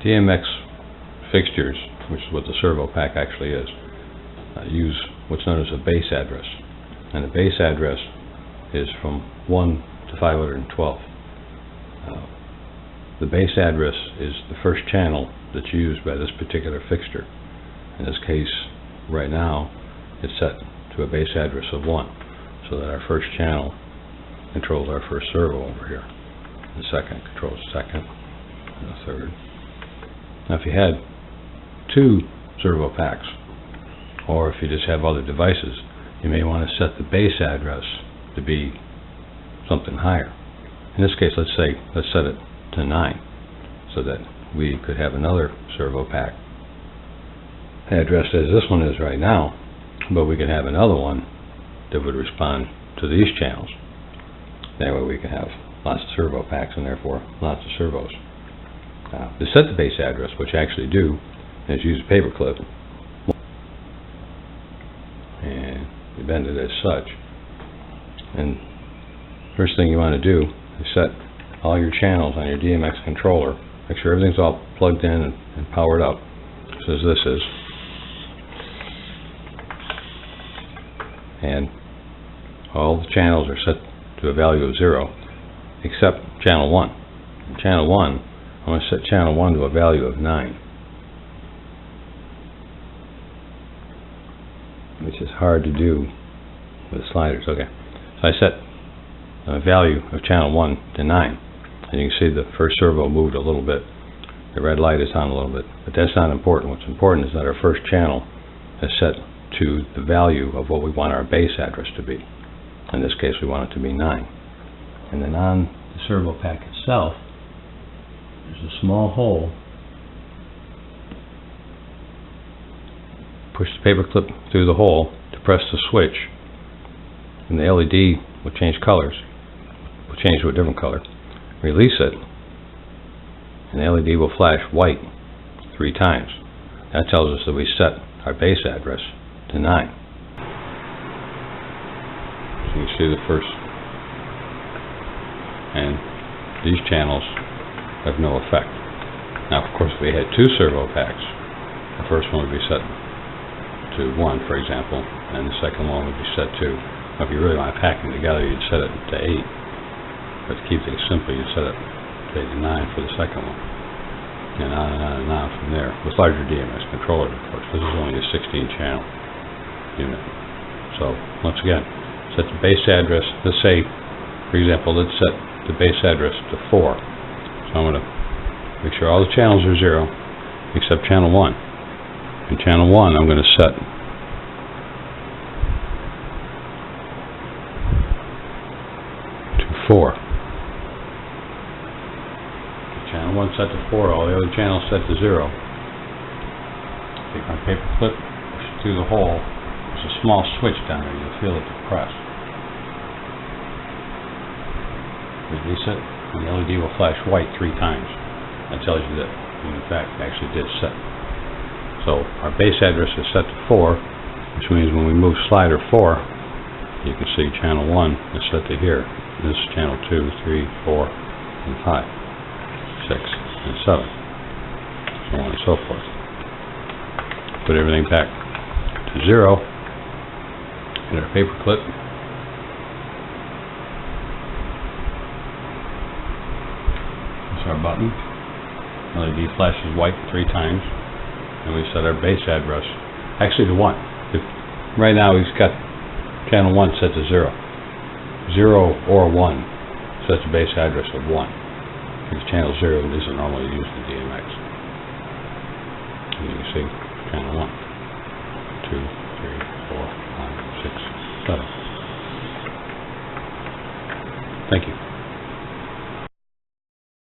DMX fixtures, which is what the ServoPak actually is, use what's known as a base address. And the base address is from 1 to 512. The base address is the first channel that's used by this particular fixture. In this case, right now, it's set to a base address of 1, so that our first channel controls our first servo over here. The second controls the second, and the third. Now, if you had 2 ServoPaks, or if you just have other devices, you may want to set the base address to be something higher. In this case, let's set it to 9, so that we could have another ServoPak addressed as this one is right now, but we could have another one that would respond to these channels. That way we can have lots of ServoPaks and therefore lots of servos. To set the base address, what you actually do is use a paper clip and you bend it as such. And first thing you want to do is set all your channels on your DMX controller. Make sure everything's all plugged in and powered up, just as this is. And all the channels are set to a value of 0, except channel 1. In channel 1, I'm going to set channel 1 to a value of 9, which is hard to do with sliders. Okay, so I set a value of channel 1 to 9, and you can see the first servo moved a little bit. The red light is on a little bit, but that's not important. What's important is that our first channel is set to the value of what we want our base address to be. In this case, we want it to be 9. And then on the ServoPak itself, there's a small hole. Push the paper clip through the hole to press the switch, and the LED will change colors. Will change to a different color. Release it, and the LED will flash white 3 times. That tells us that we set our base address to 9. So you see the first, and these channels have no effect. Now, of course, if we had 2 ServoPaks, the first one would be set to 1, for example, and the second one would be set to, if you really want to pack them together, you'd set it to 8. But to keep things simple, you'd set it to 8 and 9 for the second one. And on and on and on from there, with larger DMX controllers, of course. This is only a 16-channel unit. So, once again, set the base address. Let's say, for example, let's set the base address to 4. So I'm going to make sure all the channels are 0, except channel 1. In channel 1, I'm going to set to 4. Channel 1 set to 4, all the other channels set to 0. Take my paper clip, push it through the hole. There's a small switch down there, you'll feel it depressed. Release it, and the LED will flash white 3 times. That tells you that, in fact, it actually did set. So, our base address is set to 4, which means when we move slider 4, you can see channel 1 is set to here. This is channel 2, 3, 4, and 5. 6 and 7, so on and so forth. Put everything back to 0. Hit our paper clip. That's our button. LED flashes white 3 times, and we set our base address actually to 1. Right now we've got channel 1 set to 0. 0 or 1 sets the base address of 1. Because channel 0 isn't normally used in DMX. And you can see channel 1, 2, 3, 4, 5, 6, 7. Thank you.